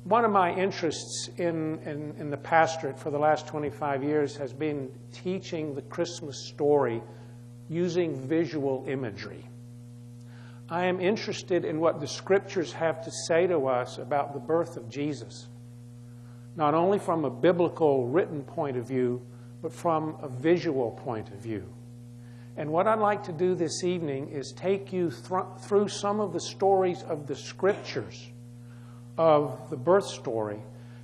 One of my interests in the pastorate for the last 25 years has been teaching the Christmas story using visual imagery. I am interested in what the Scriptures have to say to us about the birth of Jesus, not only from a biblical written point of view, but from a visual point of view. And what I'd like to do this evening is take you through some of the stories of the Scriptures of the birth story,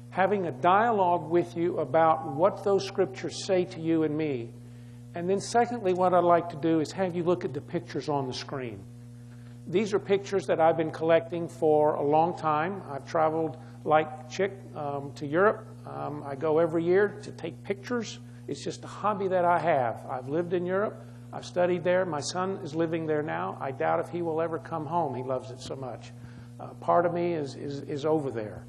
having a dialogue with you about what those Scriptures say to you and me. And then secondly, what I'd like to do is have you look at the pictures on the screen. These are pictures that I've been collecting for a long time. I've traveled like Chick to Europe. I go every year to take pictures. It's just a hobby that I have. I've lived in Europe. I've studied there. My son is living there now. I doubt if he will ever come home. He loves it so much. Part of me is over there.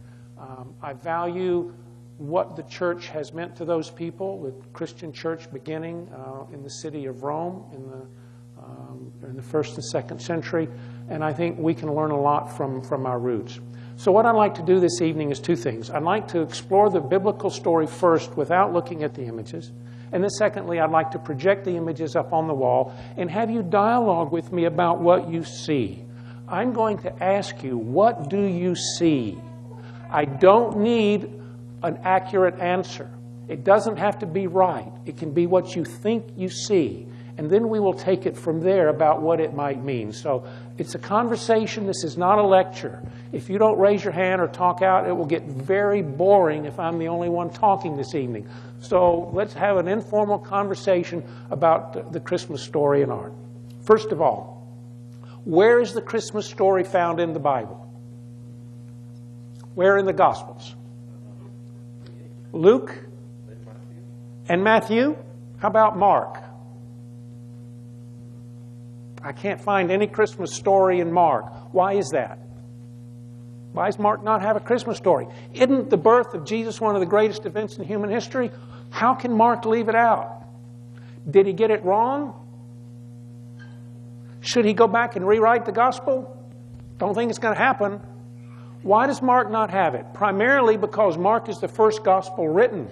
I value what the church has meant to those people, the Christian church beginning in the city of Rome in the 1st and 2nd century, and I think we can learn a lot from our roots. So what I'd like to do this evening is two things. I'd like to explore the biblical story first without looking at the images, and then secondly, I'd like to project the images up on the wall and have you dialogue with me about what you see. I'm going to ask you, what do you see? I don't need an accurate answer. It doesn't have to be right. It can be what you think you see. And then we will take it from there about what it might mean. So it's a conversation. This is not a lecture. If you don't raise your hand or talk out, it will get very boring if I'm the only one talking this evening. So let's have an informal conversation about the Christmas story and art. First of all, where is the Christmas story found in the Bible? Where in the Gospels? Luke and Matthew? How about Mark? I can't find any Christmas story in Mark. Why is that? Why does Mark not have a Christmas story? Isn't the birth of Jesus one of the greatest events in human history? How can Mark leave it out? Did he get it wrong? Should he go back and rewrite the gospel? Don't think it's going to happen. Why does Mark not have it? Primarily because Mark is the first gospel written.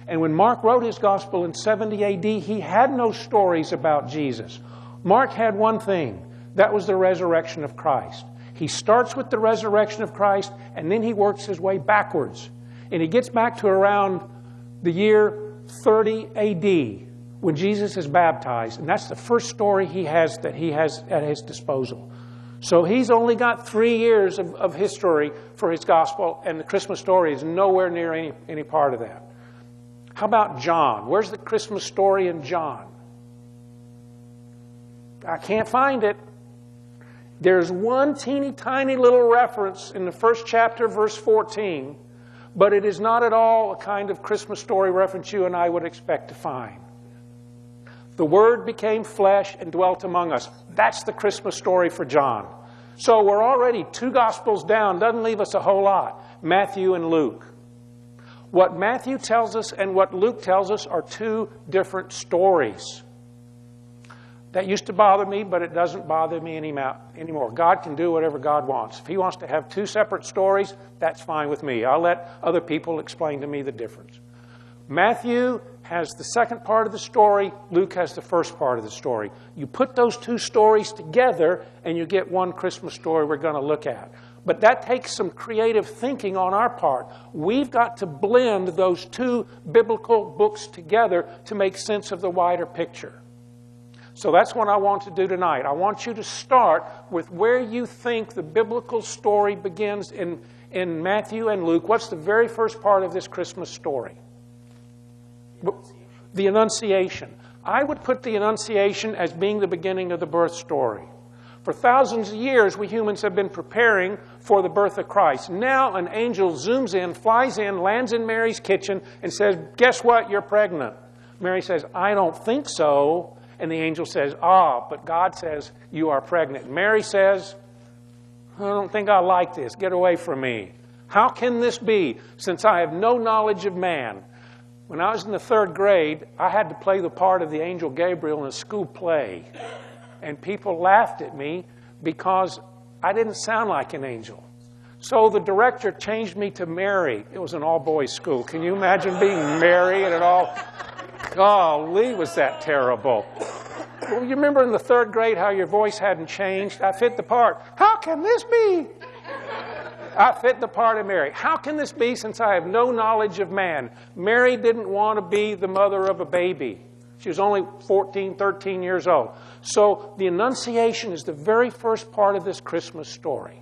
And when Mark wrote his gospel in 70 AD, he had no stories about Jesus. Mark had one thing. That was the resurrection of Christ. He starts with the resurrection of Christ, and then he works his way backwards. And he gets back to around the year 30 AD, when Jesus is baptized. And that's the first story he has at his disposal. So he's only got 3 years of history for his gospel, and the Christmas story is nowhere near any part of that. How about John? Where's the Christmas story in John? I can't find it. There's one teeny tiny little reference in the first chapter, verse 14, but it is not at all a kind of Christmas story reference you and I would expect to find. The Word became flesh and dwelt among us. That's the Christmas story for John. So we're already 2 Gospels down. Doesn't leave us a whole lot. Matthew and Luke. What Matthew tells us and what Luke tells us are 2 different stories. That used to bother me, but it doesn't bother me anymore. God can do whatever God wants. If He wants to have 2 separate stories, that's fine with me. I'll let other people explain to me the difference. Matthew has the second part of the story. Luke has the first part of the story. You put those 2 stories together, and you get one Christmas story we're going to look at. But that takes some creative thinking on our part. We've got to blend those 2 biblical books together to make sense of the wider picture. So that's what I want to do tonight. I want you to start with where you think the biblical story begins in Matthew and Luke. What's the very first part of this Christmas story? The Annunciation. I would put the Annunciation as being the beginning of the birth story. For thousands of years, we humans have been preparing for the birth of Christ. Now an angel zooms in, flies in, lands in Mary's kitchen, and says, "Guess what? You're pregnant." Mary says, "I don't think so." And the angel says, but God says, "You are pregnant." Mary says, "I don't think I like this. Get away from me. How can this be, since I have no knowledge of man?" When I was in the 3rd grade, I had to play the part of the angel Gabriel in a school play. And people laughed at me because I didn't sound like an angel. So the director changed me to Mary. It was an all-boys school. Can you imagine being Mary and it all? Golly, was that terrible. Well, you remember in the 3rd grade how your voice hadn't changed? I fit the part. How can this be? I fit the part of Mary. How can this be since I have no knowledge of man? Mary didn't want to be the mother of a baby. She was only 14, 13 years old. So the Annunciation is the very first part of this Christmas story.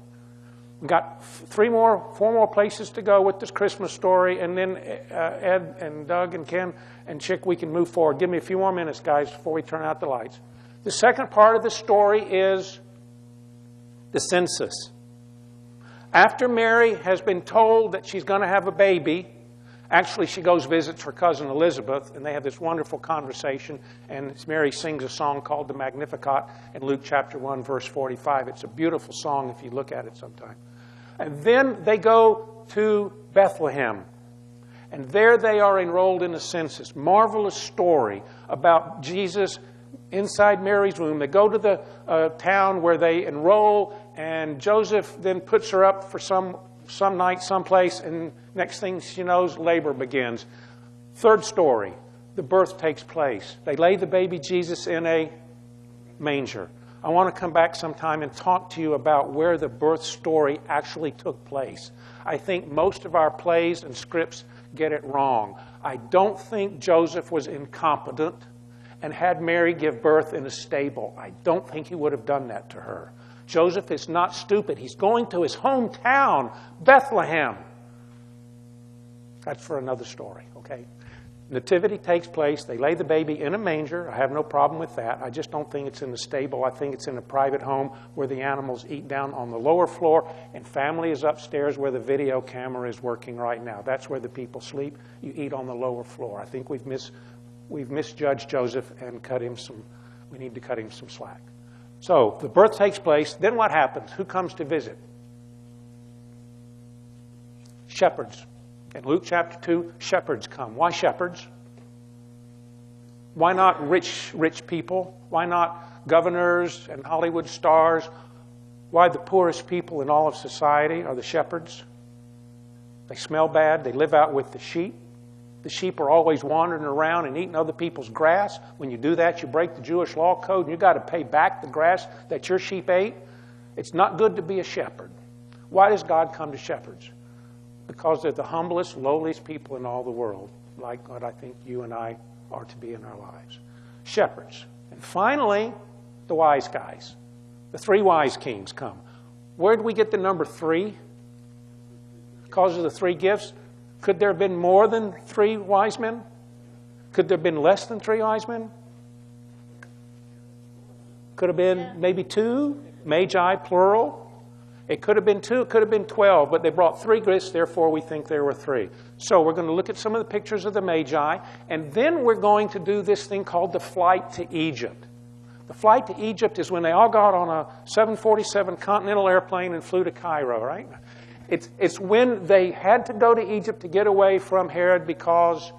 We've got 4 more places to go with this Christmas story, and then Ed and Doug and Ken and Chick, we can move forward. Give me a few more minutes, guys, before we turn out the lights. The second part of the story is the census. After Mary has been told that she's going to have a baby, actually she goes visits her cousin Elizabeth, and they have this wonderful conversation, and Mary sings a song called the Magnificat in Luke chapter 1, verse 45. It's a beautiful song if you look at it sometime. And then they go to Bethlehem, and there they are enrolled in the census. Marvelous story about Jesus inside Mary's womb. They go to the town where they enroll, and Joseph then puts her up for some night, someplace, and next thing she knows, labor begins. Third story, the birth takes place. They lay the baby Jesus in a manger. I want to come back sometime and talk to you about where the birth story actually took place. I think most of our plays and scripts get it wrong. I don't think Joseph was incompetent and had Mary give birth in a stable. I don't think he would have done that to her. Joseph is not stupid. He's going to his hometown, Bethlehem. That's for another story, okay? Nativity takes place. They lay the baby in a manger. I have no problem with that. I just don't think it's in the stable. I think it's in a private home where the animals eat down on the lower floor, and family is upstairs where the video camera is working right now. That's where the people sleep. You eat on the lower floor. I think we've misjudged Joseph and we need to cut him some slack. So the birth takes place. Then what happens? Who comes to visit? Shepherds. In Luke chapter 2, shepherds come. Why shepherds? Why not rich people? Why not governors and Hollywood stars? Why the poorest people in all of society are the shepherds? They smell bad. They live out with the sheep. The sheep are always wandering around and eating other people's grass. When you do that, you break the Jewish law code, and you've got to pay back the grass that your sheep ate. It's not good to be a shepherd. Why does God come to shepherds? Because they're the humblest, lowliest people in all the world, like what I think you and I are to be in our lives. Shepherds. And finally, the wise guys. The 3 wise kings come. Where did we get the number 3? Because of the 3 gifts. Could there have been more than 3 wise men? Could there have been less than 3 wise men? Could have been maybe 2, magi, plural. It could have been 2, it could have been 12, but they brought 3 gifts, therefore we think there were 3. So we're going to look at some of the pictures of the Magi, and then we're going to do this thing called the flight to Egypt. The flight to Egypt is when they all got on a 747 Continental airplane and flew to Cairo, right? It's when they had to go to Egypt to get away from Herod because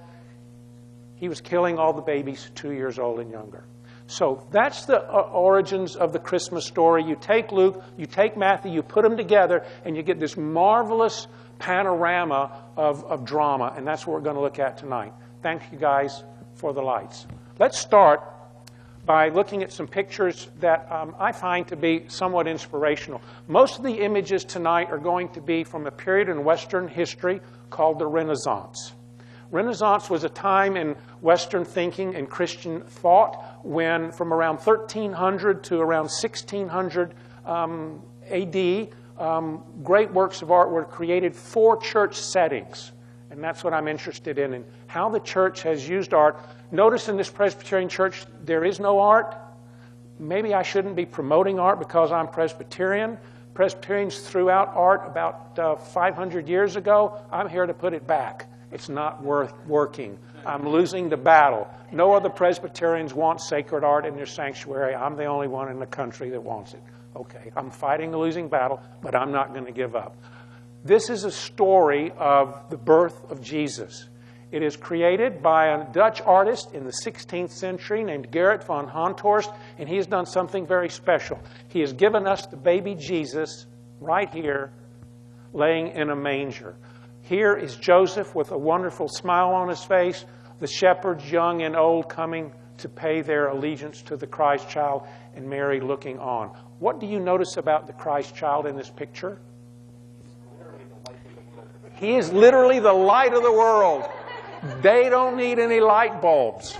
he was killing all the babies 2 years old and younger. So that's the origins of the Christmas story. You take Luke, you take Matthew, you put them together, and you get this marvelous panorama of drama. And that's what we're going to look at tonight. Thank you guys for the lights. Let's start by looking at some pictures that I find to be somewhat inspirational. Most of the images tonight are going to be from a period in Western history called the Renaissance. Renaissance was a time in Western thinking and Christian thought when, from around 1300 to around 1600 AD, great works of art were created for church settings. And that's what I'm interested in, and how the church has used art. Notice in this Presbyterian church, there is no art. Maybe I shouldn't be promoting art because I'm Presbyterian. Presbyterians threw out art about 500 years ago. I'm here to put it back. It's not worth working. I'm losing the battle. No other Presbyterians want sacred art in their sanctuary. I'm the only one in the country that wants it. Okay, I'm fighting a losing battle, but I'm not going to give up. This is a story of the birth of Jesus. It is created by a Dutch artist in the 16th century named Gerrit van Honthorst, and he has done something very special. He has given us the baby Jesus right here laying in a manger. Here is Joseph with a wonderful smile on his face, the shepherds, young and old, coming to pay their allegiance to the Christ child, and Mary looking on. What do you notice about the Christ child in this picture? He is literally the light of the world. They don't need any light bulbs.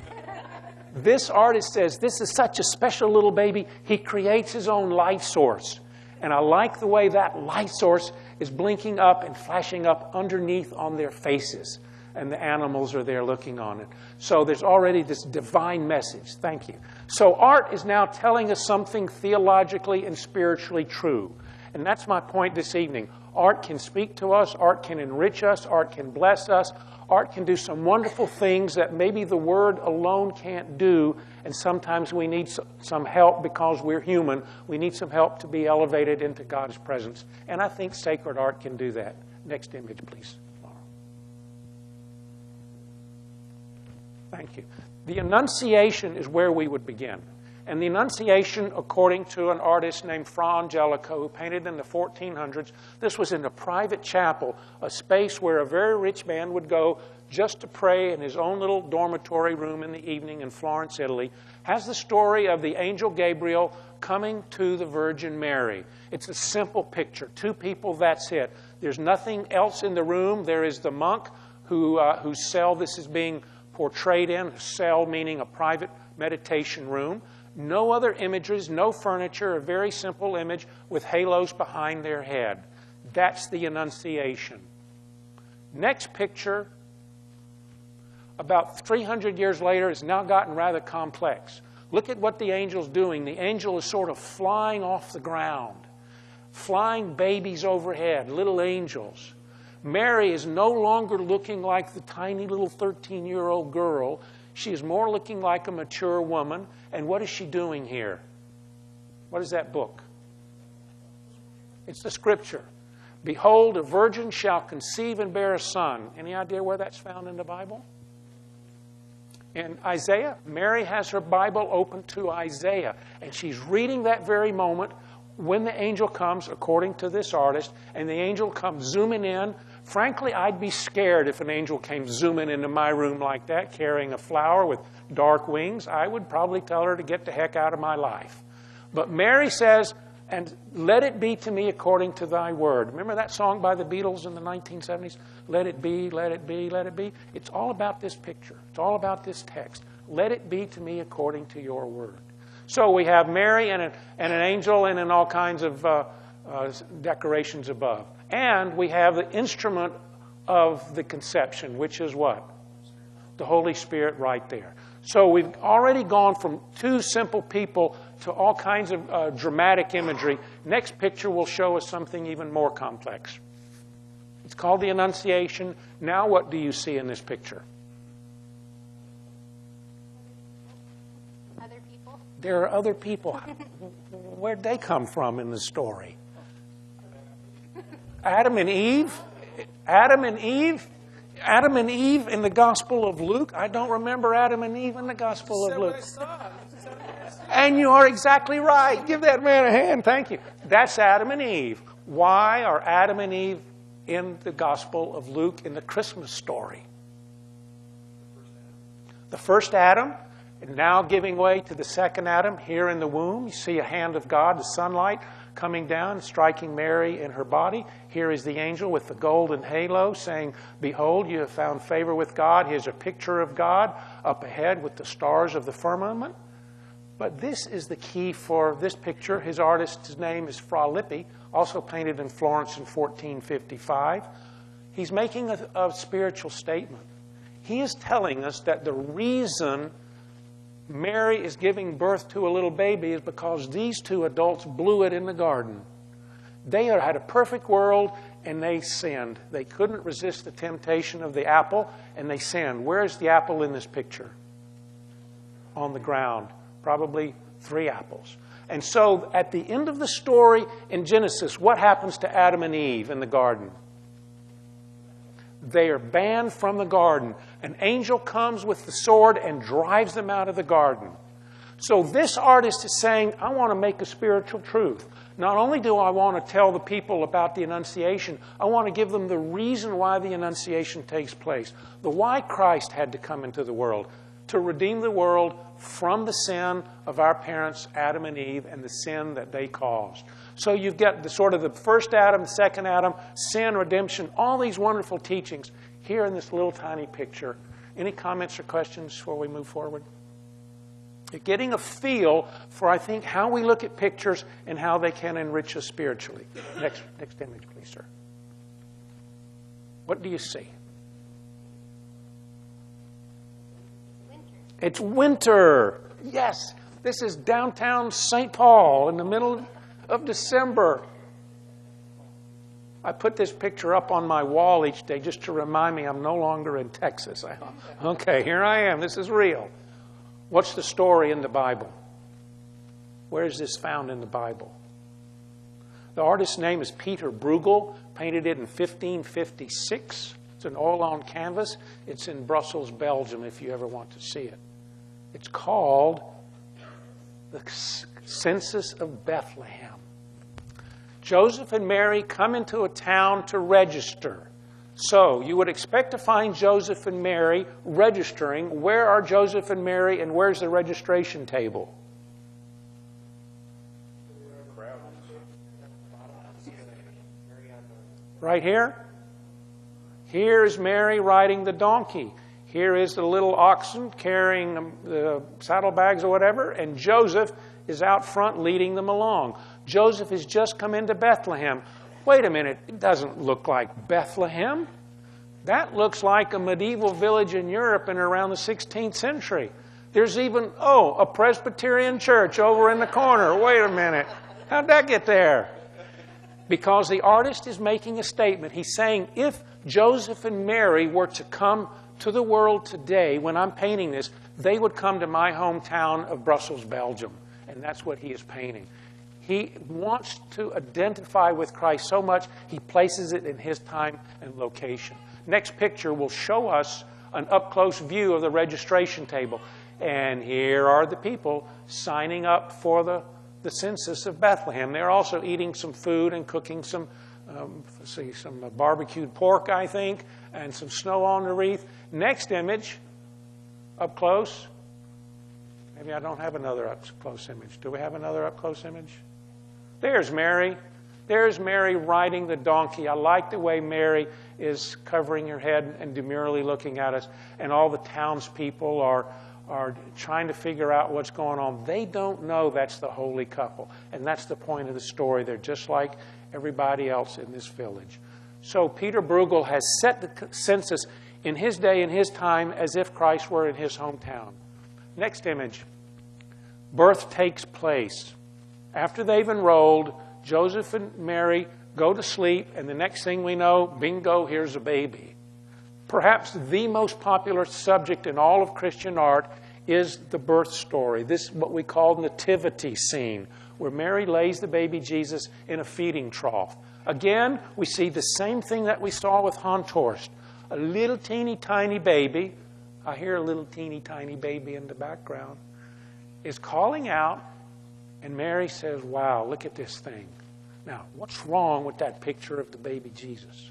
This artist says, this is such a special little baby. He creates his own light source. And I like the way that light source is blinking up and flashing up underneath on their faces. And the animals are there looking on it. So there's already this divine message. Thank you. So art is now telling us something theologically and spiritually true. And that's my point this evening. Art can speak to us. Art can enrich us. Art can bless us. Art can do some wonderful things that maybe the Word alone can't do. And sometimes we need some help because we're human. We need some help to be elevated into God's presence. And I think sacred art can do that. Next image, please. Thank you. The Annunciation is where we would begin. And the Annunciation, according to an artist named Fra Angelico, who painted in the 1400s, this was in a private chapel, a space where a very rich man would go just to pray in his own little dormitory room in the evening in Florence, Italy, has the story of the angel Gabriel coming to the Virgin Mary. It's a simple picture. Two people, that's it. There's nothing else in the room. There is the monk whose cell this is being portrayed in, cell meaning a private meditation room. No other images, no furniture, a very simple image with halos behind their head. That's the Annunciation. Next picture, about 300 years later, has now gotten rather complex. Look at what the angel's doing. The angel is sort of flying off the ground, flying babies overhead, little angels. Mary is no longer looking like the tiny little 13-year-old girl. She is more looking like a mature woman. And what is she doing here? What is that book? It's the Scripture. Behold, a virgin shall conceive and bear a son. Any idea where that's found in the Bible? In Isaiah. Mary has her Bible open to Isaiah. And she's reading that very moment when the angel comes, according to this artist, and the angel comes zooming in. Frankly, I'd be scared if an angel came zooming into my room like that, carrying a flower with dark wings. I would probably tell her to get the heck out of my life. But Mary says, and let it be to me according to thy word. Remember that song by the Beatles in the 1970s? Let it be, let it be, let it be. It's all about this picture. It's all about this text. Let it be to me according to your word. So we have Mary and an angel and in all kinds of decorations above. And we have the instrument of the conception, which is what? The Holy Spirit right there. So we've already gone from two simple people to all kinds of dramatic imagery. Next picture will show us something even more complex. It's called the Annunciation. Now what do you see in this picture? Other people? There are other people. Where'd they come from in the story? Adam and Eve? Adam and Eve? Adam and Eve in the Gospel of Luke? I don't remember Adam and Eve in the Gospel of Luke. And you are exactly right. Give that man a hand. Thank you. That's Adam and Eve. Why are Adam and Eve in the Gospel of Luke in the Christmas story? The first Adam, and now giving way to the second Adam here in the womb. You see a hand of God, the sunlight, coming down, striking Mary in her body. Here is the angel with the golden halo saying, behold, you have found favor with God. Here's a picture of God up ahead with the stars of the firmament. But this is the key for this picture. His artist's name is Fra Lippi, also painted in Florence in 1455. He's making a spiritual statement. He is telling us that the reason Mary is giving birth to a little baby is because these two adults blew it in the garden. They had a perfect world and they sinned. They couldn't resist the temptation of the apple and they sinned. Where is the apple in this picture? On the ground. Probably 3 apples. And so at the end of the story in Genesis, what happens to Adam and Eve in the garden? They are banned from the garden. An angel comes with the sword and drives them out of the garden. So this artist is saying, I want to make a spiritual truth. Not only do I want to tell the people about the Annunciation, I want to give them the reason why the Annunciation takes place. The why Christ had to come into the world. To redeem the world from the sin of our parents, Adam and Eve, and the sin that they caused. So you've got the sort of the first Adam, the second Adam, sin, redemption, all these wonderful teachings here in this little tiny picture. Any comments or questions before we move forward? You're getting a feel for, I think, how we look at pictures and how they can enrich us spiritually. Next image, please, sir. What do you see? Winter. It's winter. Yes, this is downtown St. Paul in the middle of December. I put this picture up on my wall each day just to remind me I'm no longer in Texas. Okay, here I am. This is real. What's the story in the Bible? Where is this found in the Bible? The artist's name is Peter Bruegel, painted it in 1556. It's an oil-on canvas. It's in Brussels, Belgium, if you ever want to see it. It's called the Census of Bethlehem. Joseph and Mary come into a town to register. So you would expect to find Joseph and Mary registering. Where are Joseph and Mary, and where's the registration table? Right here? Here is Mary riding the donkey. Here is the little oxen carrying the saddlebags or whatever, and Joseph is out front leading them along. Joseph has just come into Bethlehem. Wait a minute, it doesn't look like Bethlehem. That looks like a medieval village in Europe in around the 16th century. There's even, a Presbyterian church over in the corner. Wait a minute, how'd that get there? Because the artist is making a statement. He's saying, if Joseph and Mary were to come to the world today, when I'm painting this, they would come to my hometown of Brussels, Belgium. And that's what he is painting. He wants to identify with Christ so much, he places it in his time and location. Next picture will show us an up-close view of the registration table. And here are the people signing up for the census of Bethlehem. They're also eating some food and cooking some barbecued pork, I think, and some snow on the wreath. Next image, up close. Maybe I don't have another up-close image. Do we have another up-close image? There's Mary. There's Mary riding the donkey. I like the way Mary is covering her head and demurely looking at us. And all the townspeople are trying to figure out what's going on. They don't know that's the holy couple. And that's the point of the story. They're just like everybody else in this village. So Peter Bruegel has set the census in his day, in his time, as if Christ were in his hometown. Next image. Birth takes place. After they've enrolled, Joseph and Mary go to sleep, and the next thing we know, bingo, here's a baby. Perhaps the most popular subject in all of Christian art is the birth story. This is what we call nativity scene, where Mary lays the baby Jesus in a feeding trough. Again, we see the same thing that we saw with Honthorst. A little teeny tiny baby, I hear a little teeny tiny baby in the background, is calling out, and Mary says, wow, look at this thing. Now, what's wrong with that picture of the baby Jesus?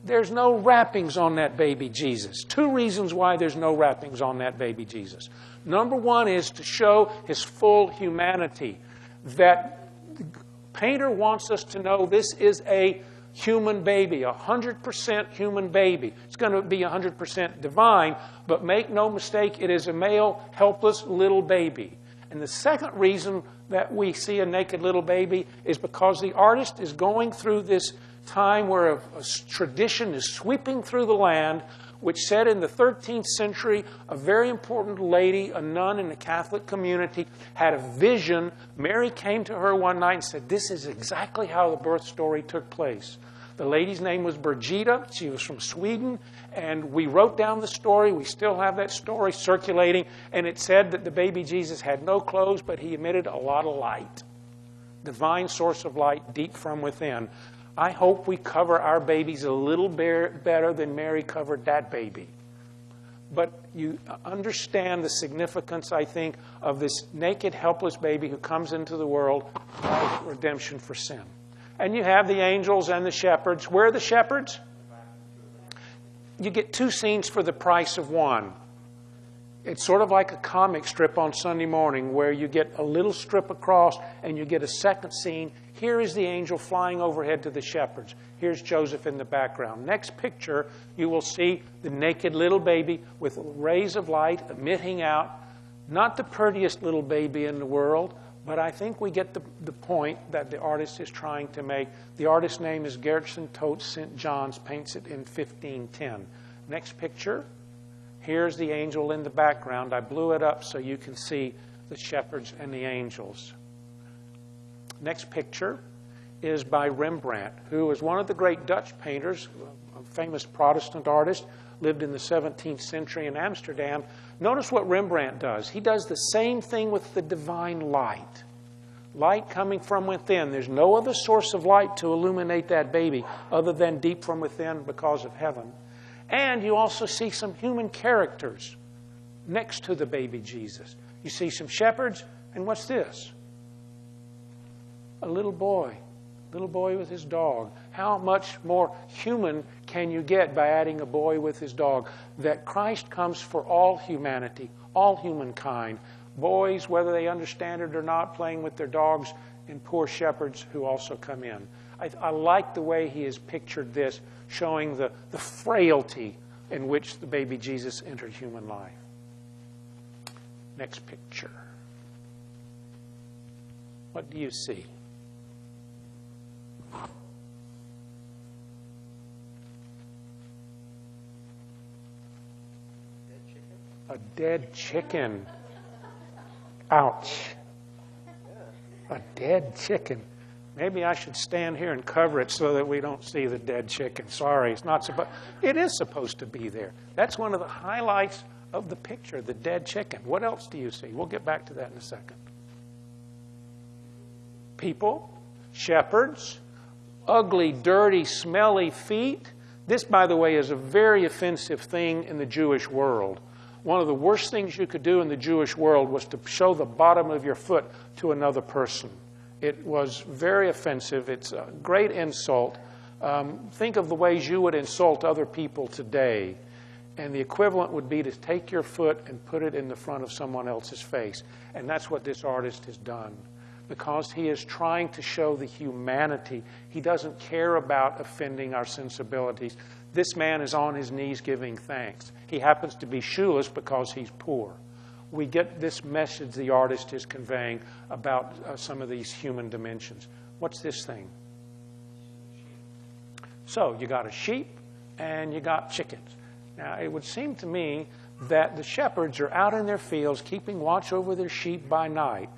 There's no wrappings on that baby Jesus. Two reasons why there's no wrappings on that baby Jesus. Number one is to show his full humanity. That the painter wants us to know this is a human baby, 100% human baby. It's going to be 100% divine, but make no mistake, it is a male, helpless little baby. And the second reason that we see a naked little baby is because the artist is going through this time where a tradition is sweeping through the land, which said in the 13th century, a very important lady, a nun in the Catholic community, had a vision. Mary came to her one night and said, this is exactly how the birth story took place. The lady's name was Birgitta. She was from Sweden. And we wrote down the story. We still have that story circulating. And it said that the baby Jesus had no clothes, but he emitted a lot of light. Divine source of light deep from within. I hope we cover our babies a little better than Mary covered that baby. but you understand the significance, I think, of this naked, helpless baby who comes into the world as redemption for sin. And you have the angels and the shepherds. Where are the shepherds? You get two scenes for the price of one. It's sort of like a comic strip on Sunday morning where you get a little strip across and you get a second scene. Here is the angel flying overhead to the shepherds. Here's Joseph in the background. Next picture, you will see the naked little baby with rays of light emitting out. Not the prettiest little baby in the world, but I think we get the point that the artist is trying to make. The artist's name is Gerritsen Totes St. John's, paints it in 1510. Next picture. Here's the angel in the background. I blew it up so you can see the shepherds and the angels. Next picture is by Rembrandt, who was one of the great Dutch painters, a famous Protestant artist, lived in the 17th century in Amsterdam. Notice what Rembrandt does. He does the same thing with the divine light. Light coming from within. There's no other source of light to illuminate that baby other than deep from within because of heaven. And you also see some human characters next to the baby Jesus. You see some shepherds, and what's this? A little boy with his dog. How much more human can you get by adding a boy with his dog? That Christ comes for all humanity, all humankind. Boys, whether they understand it or not, playing with their dogs, and poor shepherds who also come in. I like the way he has pictured this, showing the frailty in which the baby Jesus entered human life. Next picture. What do you see? A dead chicken. Ouch. A dead chicken. Maybe I should stand here and cover it so that we don't see the dead chicken. Sorry, it's not supposed. It is supposed to be there. That's one of the highlights of the picture, the dead chicken. What else do you see? We'll get back to that in a second. People, shepherds, ugly, dirty, smelly feet. This, by the way, is a very offensive thing in the Jewish world. One of the worst things you could do in the Jewish world was to show the bottom of your foot to another person. It was very offensive. It's a great insult. Think of the ways you would insult other people today. And the equivalent would be to take your foot and put it in the front of someone else's face. And that's what this artist has done. Because he is trying to show the humanity. He doesn't care about offending our sensibilities. This man is on his knees giving thanks. He happens to be shoeless because he's poor. We get this message the artist is conveying about some of these human dimensions. What's this thing? So you got a sheep and you got chickens. Now it would seem to me that the shepherds are out in their fields keeping watch over their sheep by night.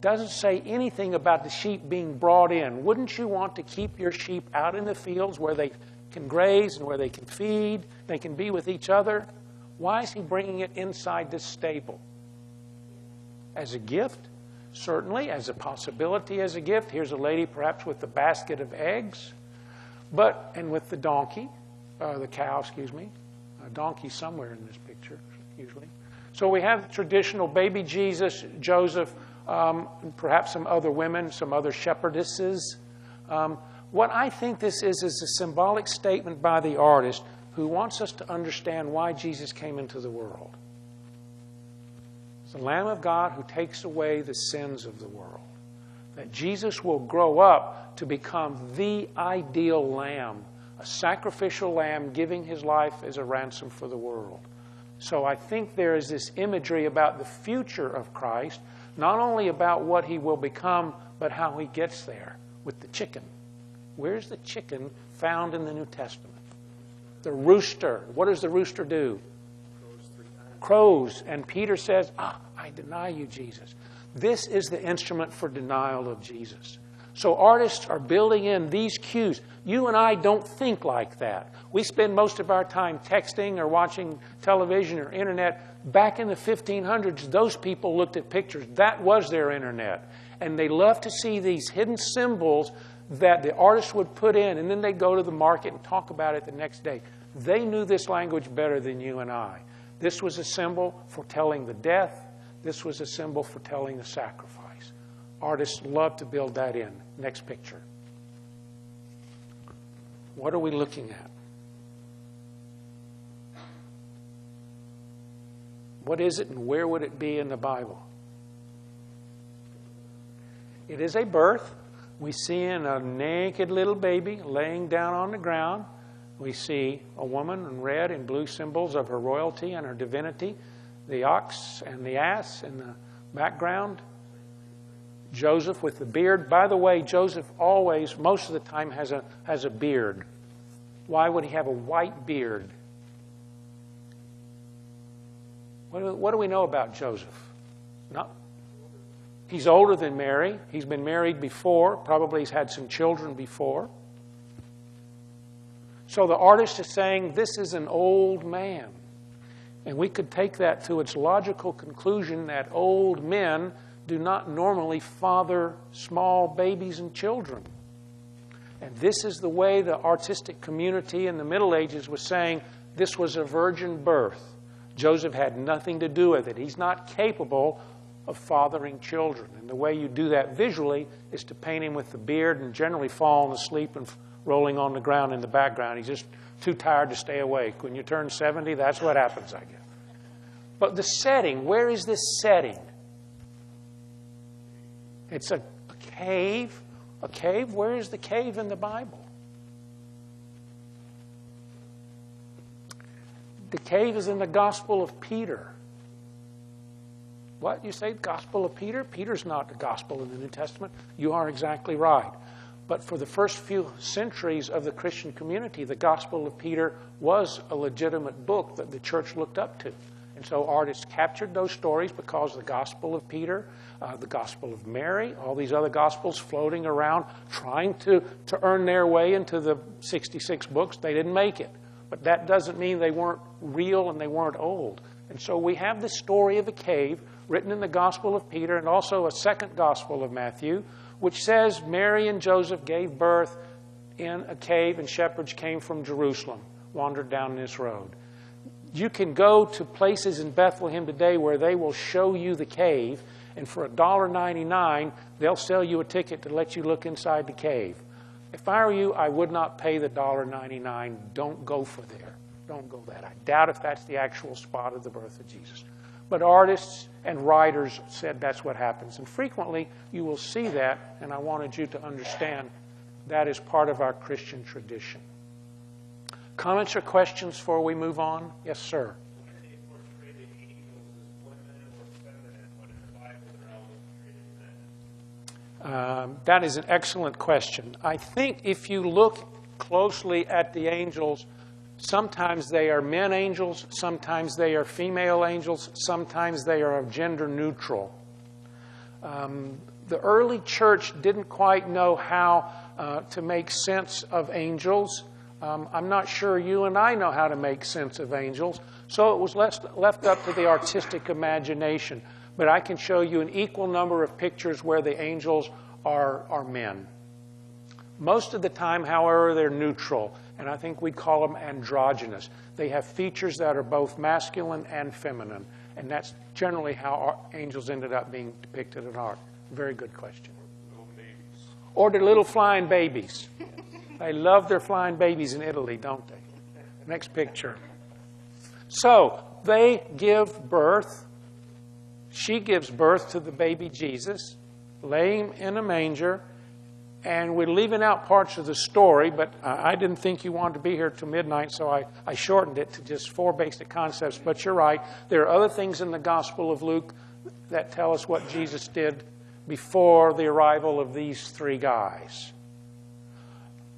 Doesn't say anything about the sheep being brought in. Wouldn't you want to keep your sheep out in the fields where they can graze and where they can feed, they can be with each other? Why is he bringing it inside this stable? As a gift? Certainly, as a possibility as a gift. Here's a lady perhaps with a basket of eggs, and with the donkey, the cow, excuse me. A donkey somewhere in this picture, usually. So we have traditional baby Jesus, Joseph, perhaps some other women, some other shepherdesses. What I think this is a symbolic statement by the artist who wants us to understand why Jesus came into the world. It's the Lamb of God who takes away the sins of the world. That Jesus will grow up to become the ideal lamb, a sacrificial lamb giving his life as a ransom for the world. So I think there is this imagery about the future of Christ, not only about what he will become, but how he gets there with the chicken. Where's the chicken found in the New Testament? The rooster. What does the rooster do? Crows. And Peter says, I deny you, Jesus. This is the instrument for denial of Jesus. So artists are building in these cues. You and I don't think like that. We spend most of our time texting or watching television or internet. Back in the 1500s, those people looked at pictures. That was their internet. And they love to see these hidden symbols that the artist would put in, and then they go to the market and talk about it the next day. They knew this language better than you and I. This was a symbol foretelling the death. This was a symbol foretelling the sacrifice. Artists love to build that in. Next picture. What are we looking at? What is it and where would it be in the Bible? It is a birth. We see a naked little baby laying down on the ground. We see a woman in red and blue symbols of her royalty and her divinity. The ox and the ass in the background. Joseph with the beard. By the way, Joseph always, most of the time, has a beard. Why would he have a white beard? What do we know about Joseph? He's older than Mary. He's been married before. Probably he's had some children before. So the artist is saying this is an old man. And we could take that to its logical conclusion that old men do not normally father small babies and children. And this is the way the artistic community in the Middle Ages was saying this was a virgin birth. Joseph had nothing to do with it. He's not capable of fathering children. And the way you do that visually is to paint him with the beard and generally falling asleep and rolling on the ground in the background. He's just too tired to stay awake. When you turn 70, that's what happens, I guess. But the setting, where is this setting? It's a cave. A cave? Where is the cave in the Bible? The cave is in the Gospel of Peter. What? You say Gospel of Peter? Peter's not the Gospel in the New Testament. You are exactly right. But for the first few centuries of the Christian community, the Gospel of Peter was a legitimate book that the church looked up to. And so artists captured those stories because the Gospel of Peter, the Gospel of Mary, all these other Gospels floating around, trying to earn their way into the 66 books. They didn't make it. But that doesn't mean they weren't real and they weren't old. And so we have the story of a cave written in the Gospel of Peter and also a second Gospel of Matthew, which says Mary and Joseph gave birth in a cave and shepherds came from Jerusalem, wandered down this road. You can go to places in Bethlehem today where they will show you the cave, and for $1.99, they'll sell you a ticket to let you look inside the cave. If I were you, I would not pay the $1.99. Don't go for there. Don't go that. I doubt if that's the actual spot of the birth of Jesus. But artists and writers said that's what happens. And frequently, you will see that, and I wanted you to understand that is part of our Christian tradition. Comments or questions before we move on? Yes, sir. That is an excellent question. I think if you look closely at the angels, sometimes they are men angels, sometimes they are female angels, sometimes they are gender neutral. The early church didn't quite know how to make sense of angels. I'm not sure you and I know how to make sense of angels, so it was left up to the artistic imagination. But I can show you an equal number of pictures where the angels are men. Most of the time, however, they're neutral, and I think we'd call them androgynous. They have features that are both masculine and feminine, and that's generally how angels ended up being depicted in art. Very good question. Or the little flying babies. They love their flying babies in Italy, don't they? Next picture. So, they give birth. She gives birth to the baby Jesus, laying in a manger. And we're leaving out parts of the story, but I didn't think you wanted to be here till midnight, so I shortened it to just 4 basic concepts. But you're right. There are other things in the Gospel of Luke that tell us what Jesus did before the arrival of these 3 guys.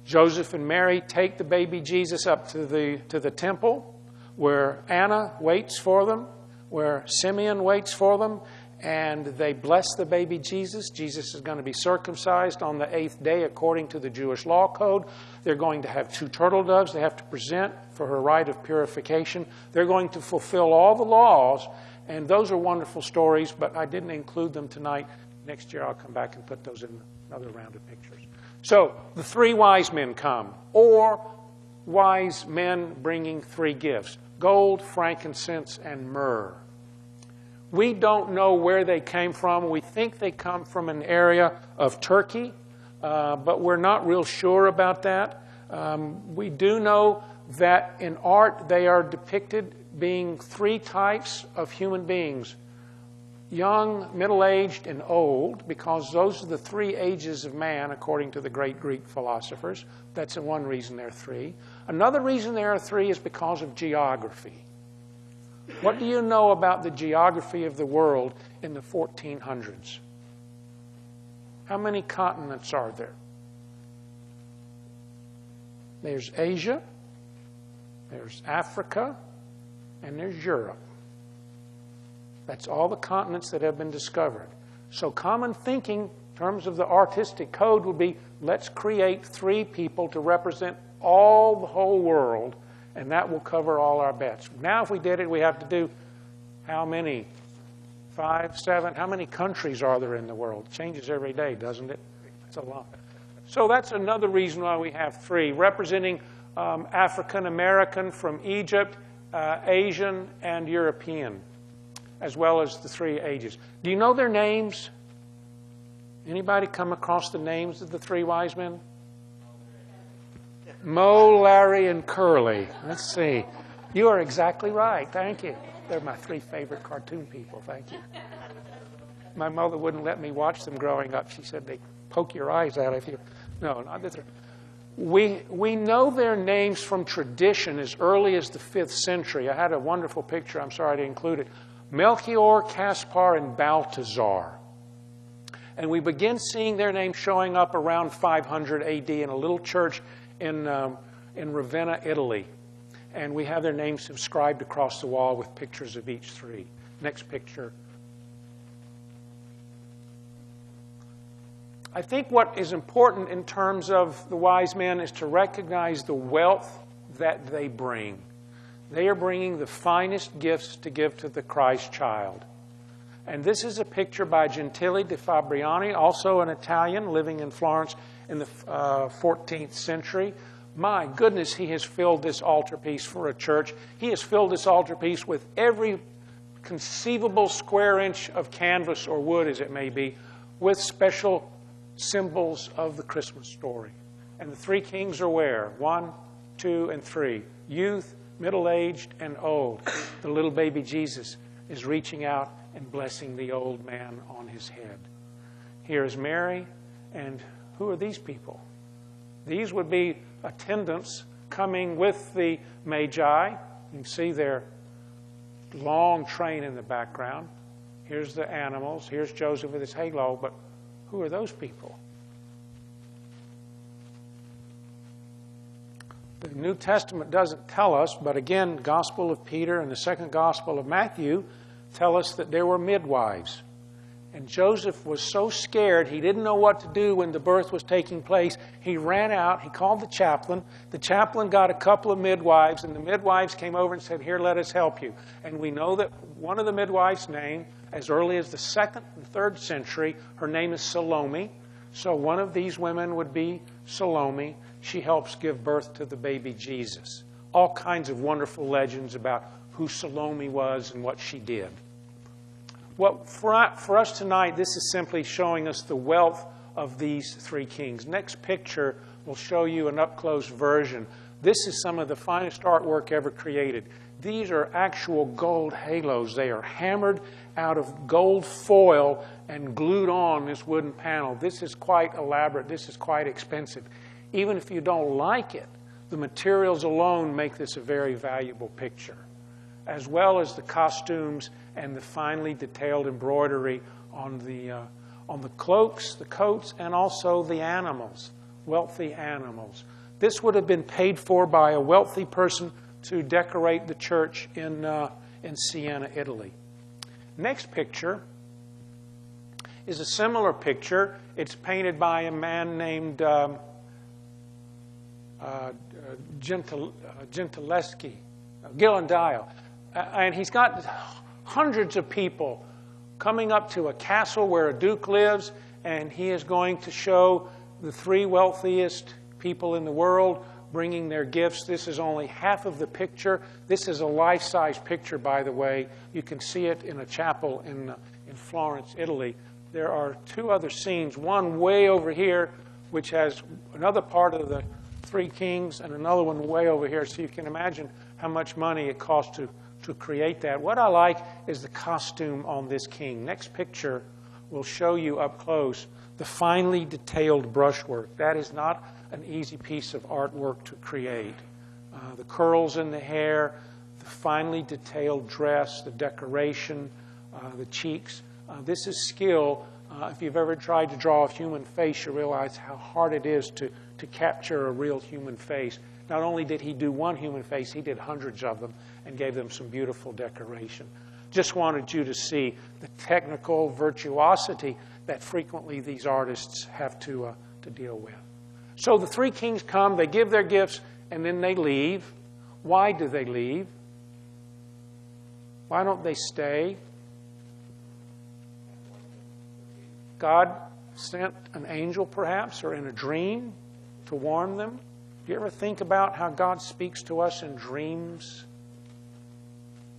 Joseph and Mary take the baby Jesus up to the temple where Anna waits for them, where Simeon waits for them, and they bless the baby Jesus. Jesus is going to be circumcised on the 8th day according to the Jewish law code. They're going to have 2 turtle doves they have to present for her rite of purification. They're going to fulfill all the laws, and those are wonderful stories, but I didn't include them tonight. Next year I'll come back and put those in another round of pictures. So the 3 wise men come, or wise men bringing 3 gifts. gold, frankincense, and myrrh. We don't know where they came from. We think they come from an area of Turkey, but we're not real sure about that. We do know that in art they are depicted being three types of human beings: young, middle-aged, and old, because those are the three ages of man, according to the great Greek philosophers. That's one reason there are three. Another reason there are three is because of geography. What do you know about the geography of the world in the 1400s? How many continents are there? There's Asia, there's Africa, and there's Europe. That's all the continents that have been discovered. So common thinking in terms of the artistic code would be, let's create three people to represent all the whole world, and that will cover all our bets. Now if we did it, we have to do how many? 5, 7? How many countries are there in the world? It changes every day, doesn't it? It's a lot. So that's another reason why we have three, representing African American from Egypt, Asian, and European, as well as the three ages. Do you know their names? Anybody come across the names of the three wise men? Mo, Larry, and Curly. Let's see. You are exactly right. Thank you. They're my three favorite cartoon people. Thank you. My mother wouldn't let me watch them growing up. She said they poke your eyes out if you... No, not that they're... We know their names from tradition as early as the 5th century. I had a wonderful picture. I'm sorry to include it. Melchior, Caspar, and Balthazar. And we begin seeing their names showing up around 500 AD in a little church in Ravenna, Italy. And we have their names inscribed across the wall with pictures of each three. Next picture. I think what is important in terms of the wise men is to recognize the wealth that they bring. They are bringing the finest gifts to give to the Christ child. And this is a picture by Gentile de Fabriani, also an Italian living in Florence in the 14th century. My goodness, he has filled this altarpiece for a church. He has filled this altarpiece with every conceivable square inch of canvas or wood, as it may be, with special symbols of the Christmas story. And the three kings are where? 1, 2, and 3. Youth, middle-aged, and old. The little baby Jesus is reaching out and blessing the old man on his head. Here is Mary, and who are these people? These would be attendants coming with the Magi. You can see their long train in the background. Here's the animals. Here's Joseph with his halo, but who are those people? The New Testament doesn't tell us, but again, Gospel of Peter and the second Gospel of Matthew tell us that there were midwives. And Joseph was so scared, he didn't know what to do when the birth was taking place. He ran out, he called the chaplain. The chaplain got a couple of midwives, and the midwives came over and said, "Here, let us help you." And we know that one of the midwives' name, as early as the 2nd and 3rd century, her name is Salome. So one of these women would be Salome. She helps give birth to the baby Jesus. All kinds of wonderful legends about who Salome was and what she did. Well, for us tonight, this is simply showing us the wealth of these three kings. Next picture will show you an up-close version. This is some of the finest artwork ever created. These are actual gold halos. They are hammered out of gold foil and glued on this wooden panel. This is quite elaborate. This is quite expensive. Even if you don't like it, the materials alone make this a very valuable picture, as well as the costumes and the finely detailed embroidery on the cloaks, the coats, and also the animals, wealthy animals. This would have been paid for by a wealthy person to decorate the church in Siena, Italy. Next picture is a similar picture. It's painted by a man named Ghirlandaio. And he's got hundreds of people coming up to a castle where a duke lives, and he is going to show the three wealthiest people in the world bringing their gifts. This is only half of the picture. This is a life-size picture, by the way. You can see it in a chapel in Florence, Italy. There are two other scenes, one way over here, which has another part of the three kings, and another one way over here. So you can imagine how much money it cost to create that. What I like is the costume on this king. Next picture will show you up close the finely detailed brushwork. That is not an easy piece of artwork to create. The curls in the hair, the finely detailed dress, the decoration, the cheeks. This is skill. If you've ever tried to draw a human face, you realize how hard it is to capture a real human face. Not only did he do one human face, he did hundreds of them and gave them some beautiful decoration. Just wanted you to see the technical virtuosity that frequently these artists have to deal with. So the three kings come, they give their gifts, and then they leave. Why do they leave? Why don't they stay? God sent an angel, perhaps, or in a dream to warn them. Do you ever think about how God speaks to us in dreams?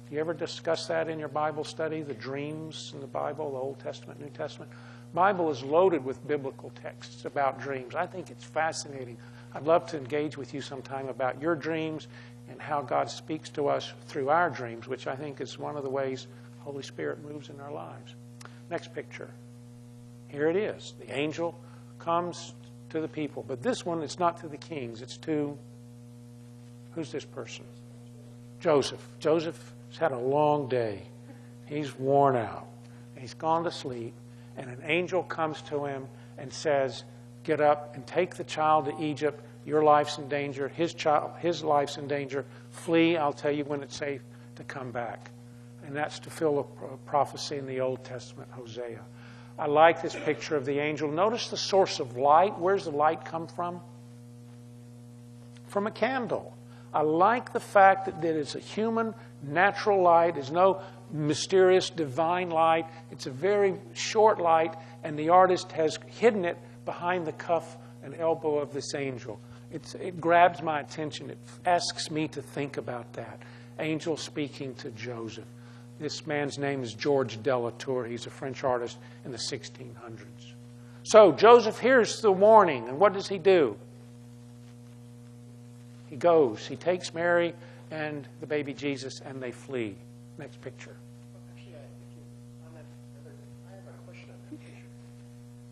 Do you ever discuss that in your Bible study, the dreams in the Bible, the Old Testament, New Testament? The Bible is loaded with biblical texts about dreams. I think it's fascinating. I'd love to engage with you sometime about your dreams and how God speaks to us through our dreams, which I think is one of the ways the Holy Spirit moves in our lives. Next picture. Here it is. The angel comes to the people. But this one, it's not to the kings. It's to, who's this person? Joseph. Joseph has had a long day. He's worn out. He's gone to sleep. And an angel comes to him and says, get up and take the child to Egypt. Your life's in danger. His life's in danger. Flee. I'll tell you when it's safe to come back. And that's to fill a prophecy in the Old Testament, Hosea. I like this picture of the angel. Notice the source of light. Where's the light come from? From a candle. I like the fact that it's a human, natural light. There's no mysterious, divine light. It's a very short light, and the artist has hidden it behind the cuff and elbow of this angel. It grabs my attention. It asks me to think about that. Angel speaking to Joseph. This man's name is George Delatour. He's a French artist in the 1600s. So Joseph hears the warning, and what does he do? He goes. He takes Mary and the baby Jesus, and they flee. Next picture. Actually, I have a question on that picture.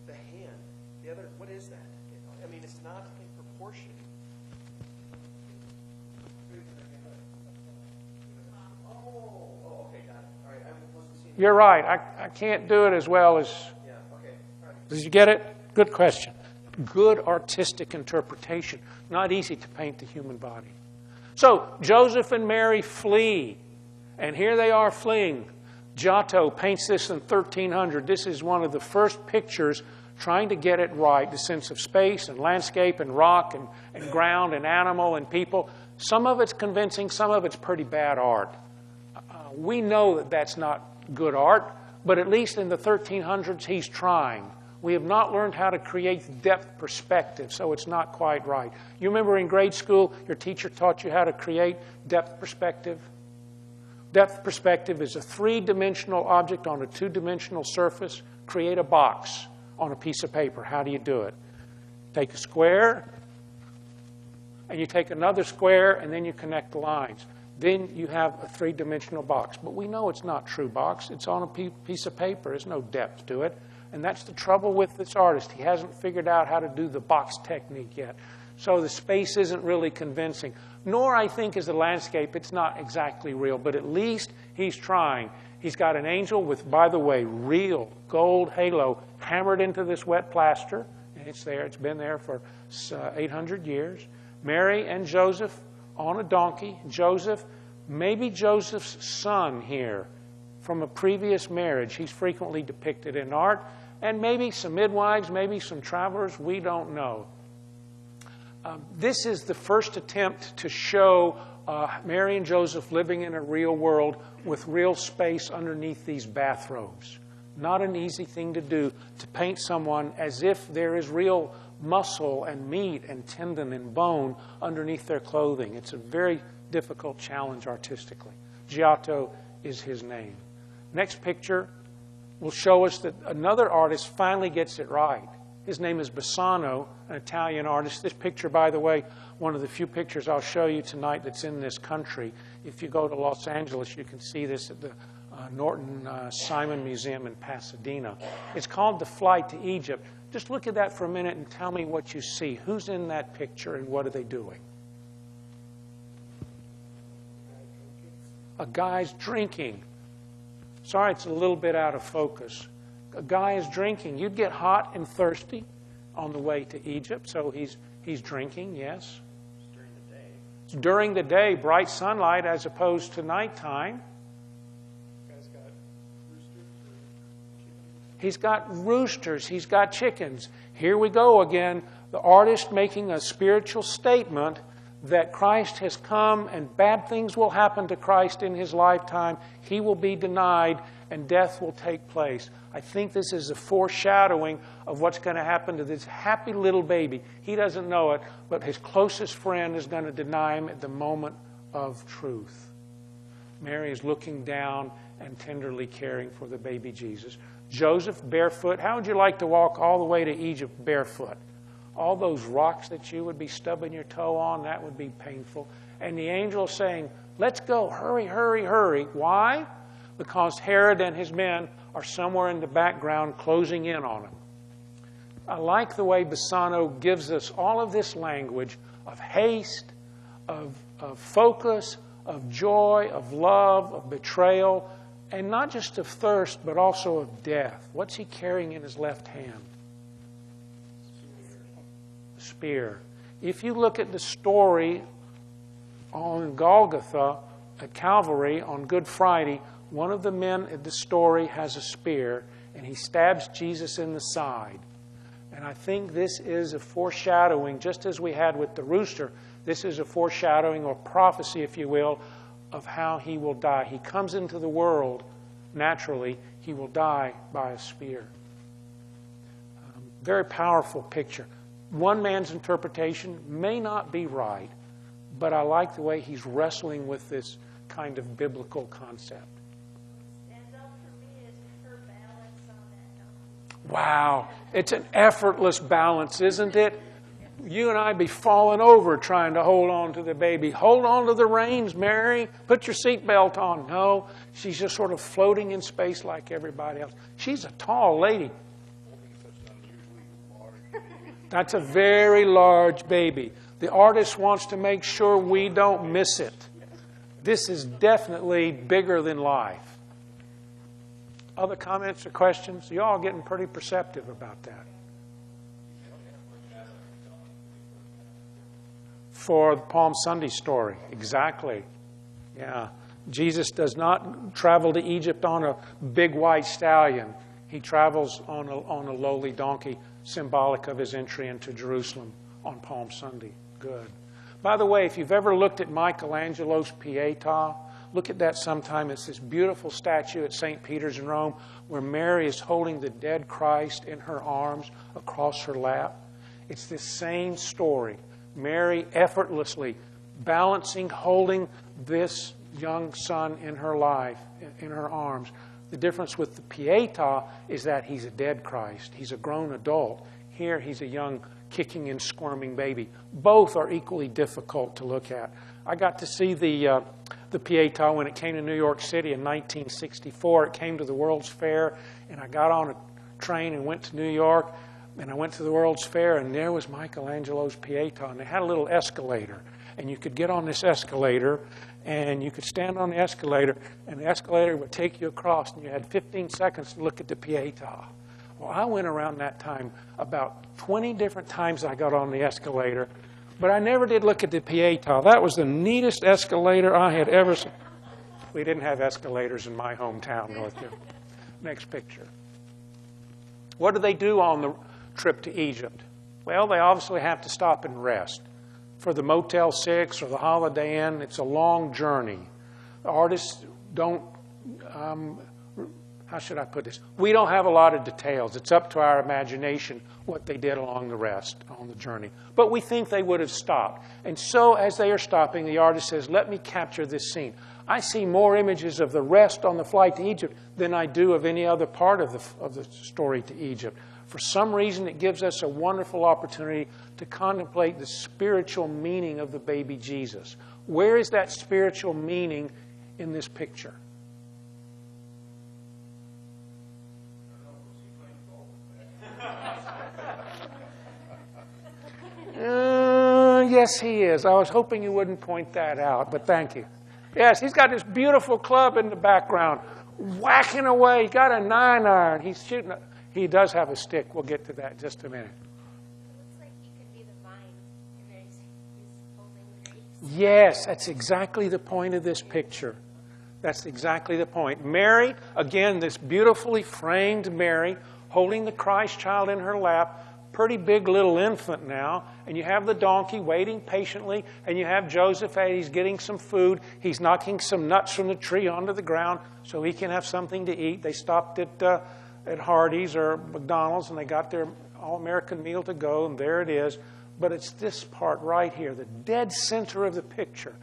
The hand, the other, what is that? I mean, it's not in proportion. Oh, okay, got it. All right, I wasn't seeing. You're right. I can't do it as well as... Yeah, okay. All right. Did you get it? Good question. Good artistic interpretation. Not easy to paint the human body. So Joseph and Mary flee. And here they are fleeing. Giotto paints this in 1300. This is one of the first pictures trying to get it right. The sense of space and landscape and rock and ground and animal and people. Some of it's convincing. Some of it's pretty bad art. We know that that's not good art. But at least in the 1300s, he's trying. We have not learned how to create depth perspective, so it's not quite right. You remember in grade school, your teacher taught you how to create depth perspective? Depth perspective is a three-dimensional object on a two-dimensional surface. Create a box on a piece of paper. How do you do it? Take a square, and you take another square, and then you connect the lines. Then you have a three-dimensional box. But we know it's not true box. It's on a piece of paper. There's no depth to it. And that's the trouble with this artist. He hasn't figured out how to do the box technique yet. So the space isn't really convincing. Nor, I think, is the landscape. It's not exactly real. But at least he's trying. He's got an angel with, by the way, real gold halo hammered into this wet plaster. And it's there. It's been there for 800 years. Mary and Joseph on a donkey. Joseph, maybe Joseph's son here from a previous marriage. He's frequently depicted in art. And maybe some midwives, maybe some travelers, we don't know. This is the first attempt to show Mary and Joseph living in a real world with real space underneath these bathrobes. Not an easy thing to do, to paint someone as if there is real muscle and meat and tendon and bone underneath their clothing. It's a very difficult challenge artistically. Giotto is his name. Next picture will show us that another artist finally gets it right. His name is Bassano, an Italian artist. This picture, by the way, one of the few pictures I'll show you tonight that's in this country. If you go to Los Angeles, you can see this at the Norton Simon Museum in Pasadena. It's called The Flight to Egypt. Just look at that for a minute and tell me what you see. Who's in that picture and what are they doing? A guy's drinking. Sorry, it's a little bit out of focus. A guy is drinking. You'd get hot and thirsty on the way to Egypt, so he's drinking, yes. It's during the day. It's during the day, bright sunlight as opposed to nighttime. Guy's got roosters or chickens. He's got roosters. He's got chickens. Here we go again. The artist making a spiritual statement that Christ has come and bad things will happen to Christ in his lifetime. He will be denied and death will take place. I think this is a foreshadowing of what's going to happen to this happy little baby. He doesn't know it, but his closest friend is going to deny him at the moment of truth. Mary is looking down and tenderly caring for the baby Jesus. Joseph, barefoot. How would you like to walk all the way to Egypt barefoot? All those rocks that you would be stubbing your toe on, that would be painful. And the angel saying, let's go, hurry, hurry, hurry. Why? Because Herod and his men are somewhere in the background closing in on him. I like the way Bassano gives us all of this language of haste, of focus, of joy, of love, of betrayal, and not just of thirst, but also of death. What's he carrying in his left hand? Spear. If you look at the story on Golgotha at Calvary on Good Friday, one of the men at the story has a spear and he stabs Jesus in the side. And I think this is a foreshadowing, just as we had with the rooster, this is a foreshadowing or prophecy, if you will, of how he will die. He comes into the world naturally. He will die by a spear. Very powerful picture. One man's interpretation may not be right, but I like the way he's wrestling with this kind of biblical concept. Stands out for me is her balance on that donkey. Wow, it's an effortless balance, isn't it? You and I be falling over trying to hold on to the baby. Hold on to the reins, Mary. Put your seatbelt on. No, she's just sort of floating in space like everybody else. She's a tall lady. That's a very large baby. The artist wants to make sure we don't miss it. This is definitely bigger than life. Other comments or questions? You all getting pretty perceptive about that. For the Palm Sunday story, exactly. Yeah. Jesus does not travel to Egypt on a big white stallion. He travels on a lowly donkey, symbolic of his entry into Jerusalem on Palm Sunday. Good. By the way, if you've ever looked at Michelangelo's Pietà, look at that sometime. It's this beautiful statue at St. Peter's in Rome where Mary is holding the dead Christ in her arms across her lap. It's this same story. Mary effortlessly balancing, holding this young son in her life, in her arms. The difference with the Pietà is that he's a dead Christ. He's a grown adult. Here he's a young, kicking and squirming baby. Both are equally difficult to look at. I got to see the Pietà when it came to New York City in 1964. It came to the World's Fair, and I got on a train and went to New York, and I went to the World's Fair, and there was Michelangelo's Pietà, and they had a little escalator, and you could get on this escalator, and you could stand on the escalator, and the escalator would take you across, and you had 15 seconds to look at the Pietà. Well, I went around that time about 20 different times I got on the escalator, but I never did look at the Pietà. That was the neatest escalator I had ever seen. We didn't have escalators in my hometown, North Carolina. Next picture. What do they do on the trip to Egypt? Well, they obviously have to stop and rest. For the Motel 6 or the Holiday Inn, it's a long journey. The artists don't how should I put this? We don't have a lot of details. It's up to our imagination what they did along the journey. But we think they would have stopped. And so as they are stopping, the artist says, let me capture this scene. I see more images of the rest on the flight to Egypt than I do of any other part of the story to Egypt. For some reason, it gives us a wonderful opportunity to contemplate the spiritual meaning of the baby Jesus. Where is that spiritual meaning in this picture? Yes, he is. I was hoping you wouldn't point that out, but thank you. Yes, he's got this beautiful club in the background, whacking away. He's got a 9-iron. He's shooting. He does have a stick. We'll get to that in just a minute. It looks like he could be the vine. He's holding grapes. Yes, that's exactly the point of this picture. That's exactly the point. Mary, again, this beautifully framed Mary, holding the Christ child in her lap, pretty big little infant now, and you have the donkey waiting patiently, and you have Joseph, he's getting some food. He's knocking some nuts from the tree onto the ground so he can have something to eat. They stopped at Hardee's or McDonald's, and they got their all-American meal to go, and there it is. But it's this part right here, the dead center of the picture.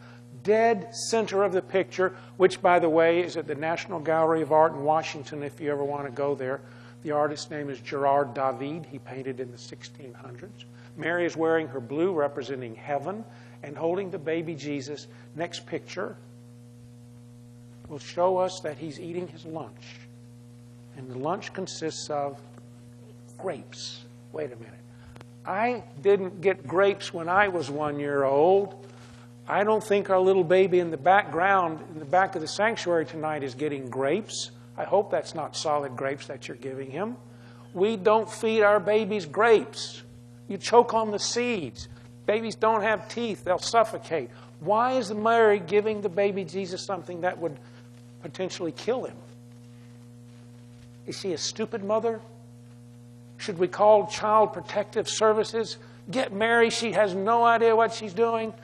Dead center of the picture, which, by the way, is at the National Gallery of Art in Washington if you ever want to go there. The artist's name is Gerard David. He painted in the 1600s. Mary is wearing her blue, representing heaven, and holding the baby Jesus. Next picture will show us that he's eating his lunch. And the lunch consists of grapes. Wait a minute. I didn't get grapes when I was 1 year old. I don't think our little baby in the background, in the back of the sanctuary tonight, is getting grapes. I hope that's not solid grapes that you're giving him. We don't feed our babies grapes. You choke on the seeds. Babies don't have teeth. They'll suffocate. Why is Mary giving the baby Jesus something that would potentially kill him? Is she a stupid mother? Should we call Child Protective Services? Get Mary. She has no idea what she's doing.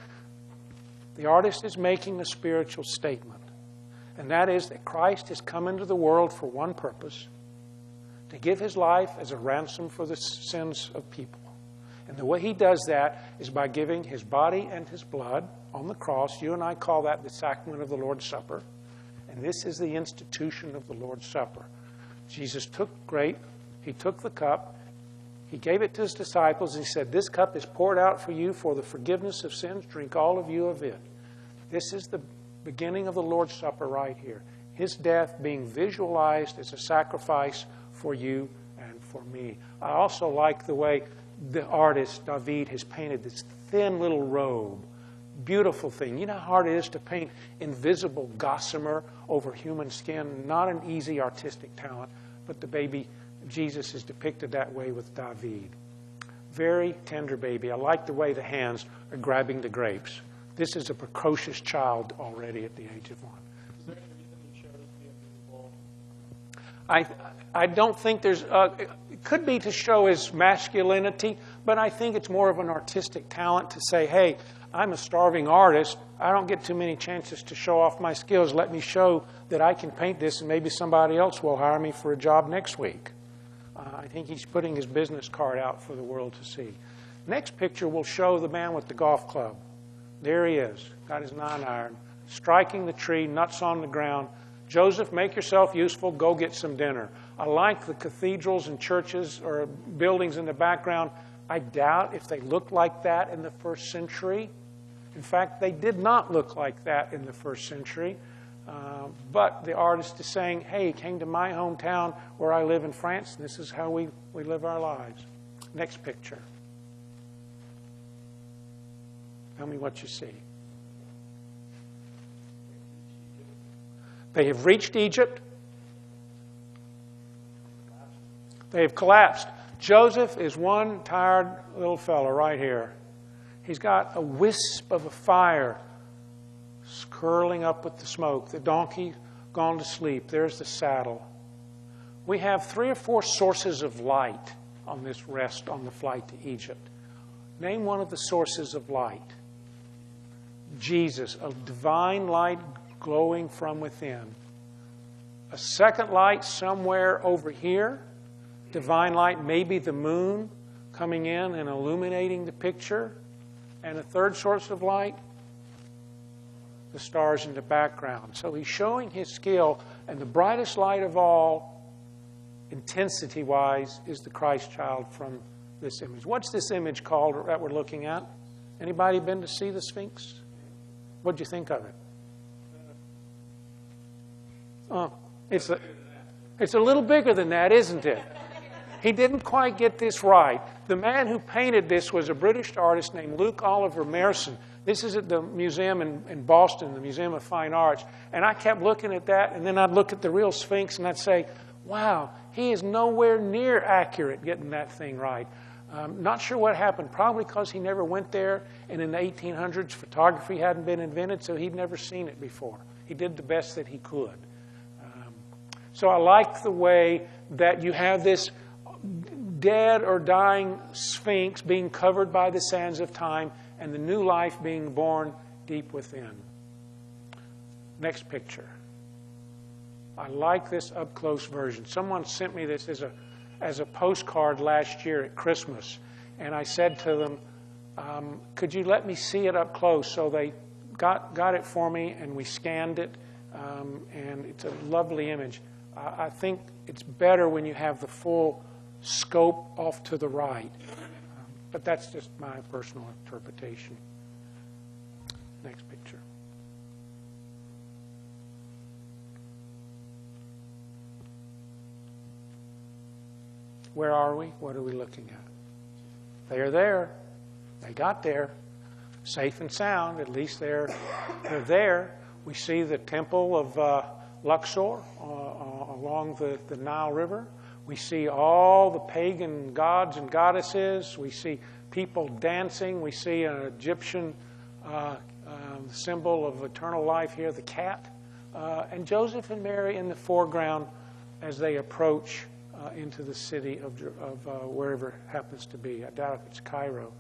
The artist is making a spiritual statement. And that is that Christ has come into the world for one purpose, to give his life as a ransom for the sins of people. And the way he does that is by giving his body and his blood on the cross. You and I call that the sacrament of the Lord's Supper. And this is the institution of the Lord's Supper. Jesus took grape, he took the cup, he gave it to his disciples, and he said, this cup is poured out for you for the forgiveness of sins. Drink all of you of it. This is the beginning of the Lord's Supper right here. His death being visualized as a sacrifice for you and for me. I also like the way the artist, David, has painted this thin little robe. Beautiful thing. You know how hard it is to paint invisible gossamer over human skin? Not an easy artistic talent, but the baby Jesus is depicted that way with David. Very tender baby. I like the way the hands are grabbing the grapes. This is a precocious child already at the age of 1. Is there any reason you showed it to be invisible? I don't think there's... it could be to show his masculinity, but I think it's more of an artistic talent to say, hey, I'm a starving artist. I don't get too many chances to show off my skills. Let me show that I can paint this, and maybe somebody else will hire me for a job next week. I think he's putting his business card out for the world to see. Next picture will show the man with the golf club. There he is, got his 9-iron, striking the tree, nuts on the ground. Joseph, make yourself useful, go get some dinner. I like the cathedrals and churches or buildings in the background. I doubt if they looked like that in the first century. In fact, they did not look like that in the first century. But the artist is saying, hey, he came to my hometown where I live in France, and this is how we live our lives. Next picture. Tell me what you see. They have reached Egypt. They have collapsed. Joseph is one tired little fellow right here. He's got a wisp of a fire curling up with the smoke. The donkey gone to sleep. There's the saddle. We have 3 or 4 sources of light on this rest on the flight to Egypt. Name one of the sources of light. Jesus, a divine light glowing from within. A second light somewhere over here, divine light, maybe the moon coming in and illuminating the picture. And a third source of light, the stars in the background. So he's showing his skill, and the brightest light of all, intensity-wise, is the Christ child from this image. What's this image called that we're looking at? Anybody been to see the Sphinx? What'd you think of it? Oh, it's a little bigger than that, isn't it? He didn't quite get this right. The man who painted this was a British artist named Luke Oliver Merson. This is at the museum in Boston, the Museum of Fine Arts. And I kept looking at that, and then I'd look at the real Sphinx, and I'd say, wow, he is nowhere near accurate getting that thing right. Not sure what happened. Probably because he never went there, and in the 1800s, photography hadn't been invented, so he'd never seen it before. He did the best that he could. So I like the way that you have this dead or dying Sphinx being covered by the sands of time, and the new life being born deep within. Next picture. I like this up-close version. Someone sent me this as a postcard last year at Christmas, and I said to them, could you let me see it up close? So they got it for me, and we scanned it, and it's a lovely image. I think it's better when you have the full scope off to the right. But that's just my personal interpretation. Next picture. Where are we? What are we looking at? They are there. They got there. Safe and sound. At least they're there. We see the temple of Luxor along the Nile River. We see all the pagan gods and goddesses. We see people dancing. We see an Egyptian symbol of eternal life here, the cat. And Joseph and Mary in the foreground as they approach into the city of wherever it happens to be. I doubt if it's Cairo.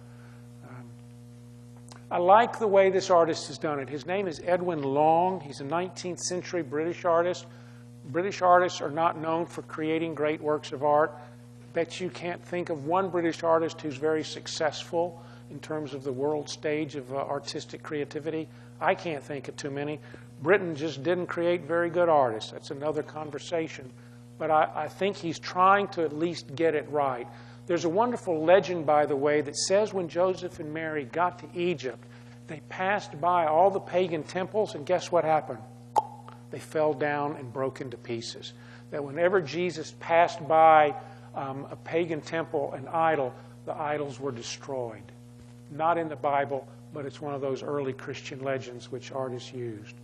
I like the way this artist has done it. His name is Edwin Long. He's a 19th century British artist. British artists are not known for creating great works of art. Bet you can't think of one British artist who's very successful in terms of the world stage of artistic creativity. I can't think of too many. Britain just didn't create very good artists. That's another conversation. But I think he's trying to at least get it right. There's a wonderful legend, by the way, that says when Joseph and Mary got to Egypt, they passed by all the pagan temples, and guess what happened? They fell down and broke into pieces. That whenever Jesus passed by a pagan temple, an idol, the idols were destroyed. Not in the Bible, but it's one of those early Christian legends which artists used.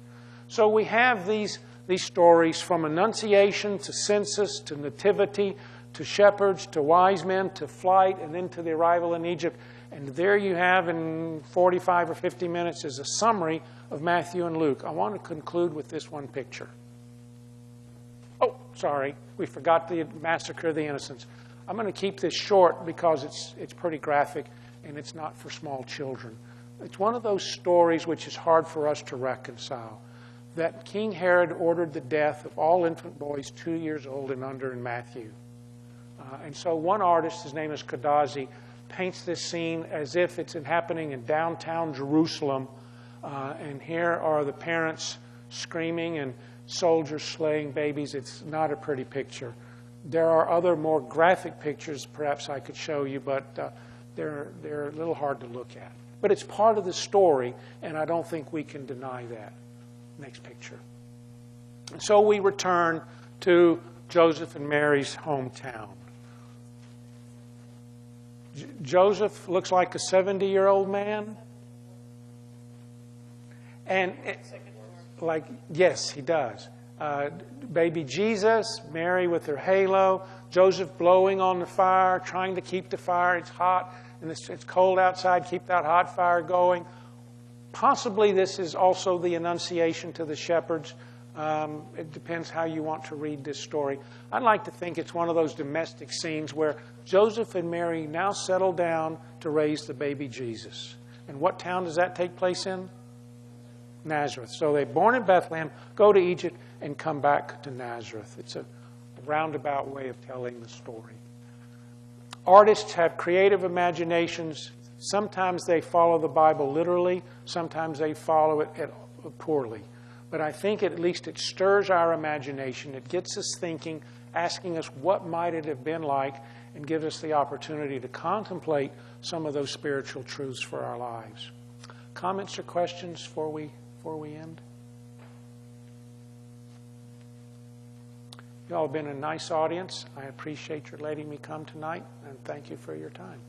So we have these stories from Annunciation to Census to Nativity to shepherds to wise men to flight and then to the arrival in Egypt. And there you have in 45 or 50 minutes is a summary of Matthew and Luke. I want to conclude with this one picture. Oh, sorry, we forgot the massacre of the innocents. I'm going to keep this short because it's pretty graphic and it's not for small children. It's one of those stories which is hard for us to reconcile. That King Herod ordered the death of all infant boys 2 years old and under in Matthew. And so one artist, his name is Kadazi, paints this scene as if it's happening in downtown Jerusalem. And here are the parents screaming and soldiers slaying babies. It's not a pretty picture. There are other more graphic pictures perhaps I could show you, but they're a little hard to look at. But it's part of the story, and I don't think we can deny that. Next picture. And so we return to Joseph and Mary's hometown. Joseph looks like a 70-year-old man. And yes, he does. Baby Jesus, Mary with her halo, Joseph blowing on the fire, trying to keep the fire. It's hot and it's cold outside. Keep that hot fire going. Possibly this is also the Annunciation to the shepherds. It depends how you want to read this story. I'd like to think it's one of those domestic scenes where Joseph and Mary now settle down to raise the baby Jesus. And what town does that take place in? Nazareth. So they're born in Bethlehem, go to Egypt, and come back to Nazareth. It's a roundabout way of telling the story. Artists have creative imaginations. Sometimes they follow the Bible literally. Sometimes they follow it poorly. But I think at least it stirs our imagination. It gets us thinking, asking us what might it have been like, and gives us the opportunity to contemplate some of those spiritual truths for our lives. Comments or questions before we end? You all have been a nice audience. I appreciate your letting me come tonight, and thank you for your time.